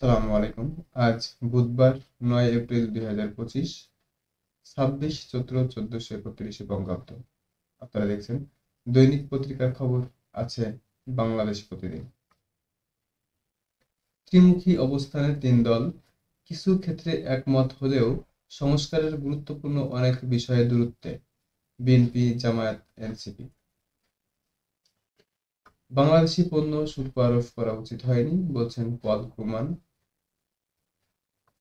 সালামু আলাইকুম। আজ বুধবার ৯ এপ্রিল ২০২৫, ২৬ চৈত্র ১৪৩১ বঙ্গাব্দ। আপনারা দেখছেন দৈনিক পত্রিকার খবর আছে বাংলাদেশ প্রতিদিন। ত্রিমুখী অবস্থানে তিন দল, কিছু ক্ষেত্রে একমত হলেও সংস্কারের গুরুত্বপূর্ণ অনেক বিষয়ে দূরত্বে বিএনপি, জামায়াত, এনসিপি। বাংলাদেশি পণ্য শুল্ক আরোপ করা উচিত হয়নি, বলছেন পল ক্রুমান।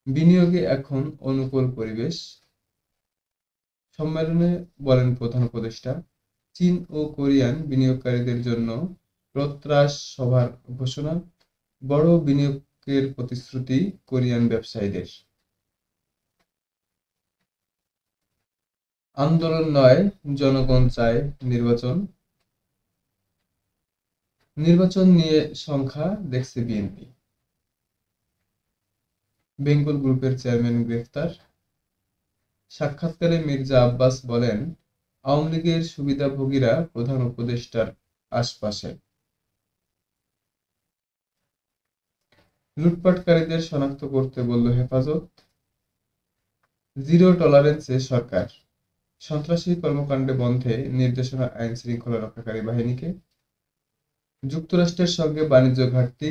বিনিয়োগে এখন অনুকূল পরিবেশ, সম্মেলনে বলেন প্রধান উপদেষ্টা। চীন ও কোরিয়ান বিনিয়োগকারীদের জন্য প্রত্রাস সভার ঘোষণা, বড় বিনিয়োগের প্রতিশ্রুতি কোরিয়ান ব্যবসায়ীদের। আন্দোলন নয়, জনগণ চায় নির্বাচন। নির্বাচন নিয়ে সংখ্যা দেখছে বিএনপি। বেঙ্গল গ্রুপের চেয়ারম্যান গ্রেফতার। সাক্ষাৎকারে মির্জা আব্বাস বলেন, আওয়ামী লীগের সুবিধাভোগীরা প্রধান উপদেষ্টার আশপাশে। লুটপাটকারীদের শনাক্ত করতে বলল হেফাজত। জিরো টলারেন্সে সরকার, সন্ত্রাসী কর্মকাণ্ডে বন্ধে নির্দেশনা আইন শৃঙ্খলা রক্ষাকারী বাহিনীকে। যুক্তরাষ্ট্রের সঙ্গে বাণিজ্য ঘাটতি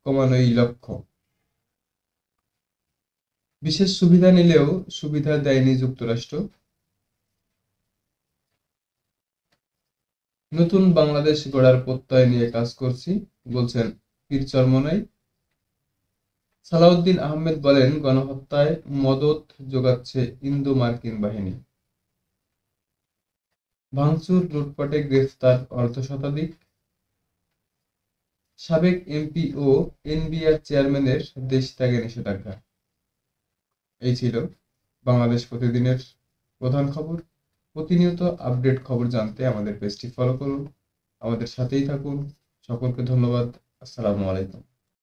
কমানোই লক্ষ্য। বিশেষ সুবিধা নিলেও সুবিধা দেয়নি যুক্তরাষ্ট্র। নতুন বাংলাদেশ গড়ার প্রত্যয় নিয়ে কাজ করছি, বলছেন পীর চরমনাই। সালাউদ্দিন আহমেদ বলেন, গণহত্যায় মদদ জোগাচ্ছে ইন্দো মার্কিন বাহিনী। ভাঙচুর, লুটপাটে গ্রেফতার অর্ধশতাধিক। সাবেক এমপি ও এনবিআর চেয়ারম্যানের দেশ ত্যাগে নিষেধাজ্ঞা। এই ছিল বাংলাদেশ প্রতিদিনের প্রধান খবর। প্রতিনিয়ত আপডেট খবর জানতে আমাদের পেজটি ফলো করুন, আমাদের সাথেই থাকুন। সকলকে ধন্যবাদ। আসসালামু আলাইকুম।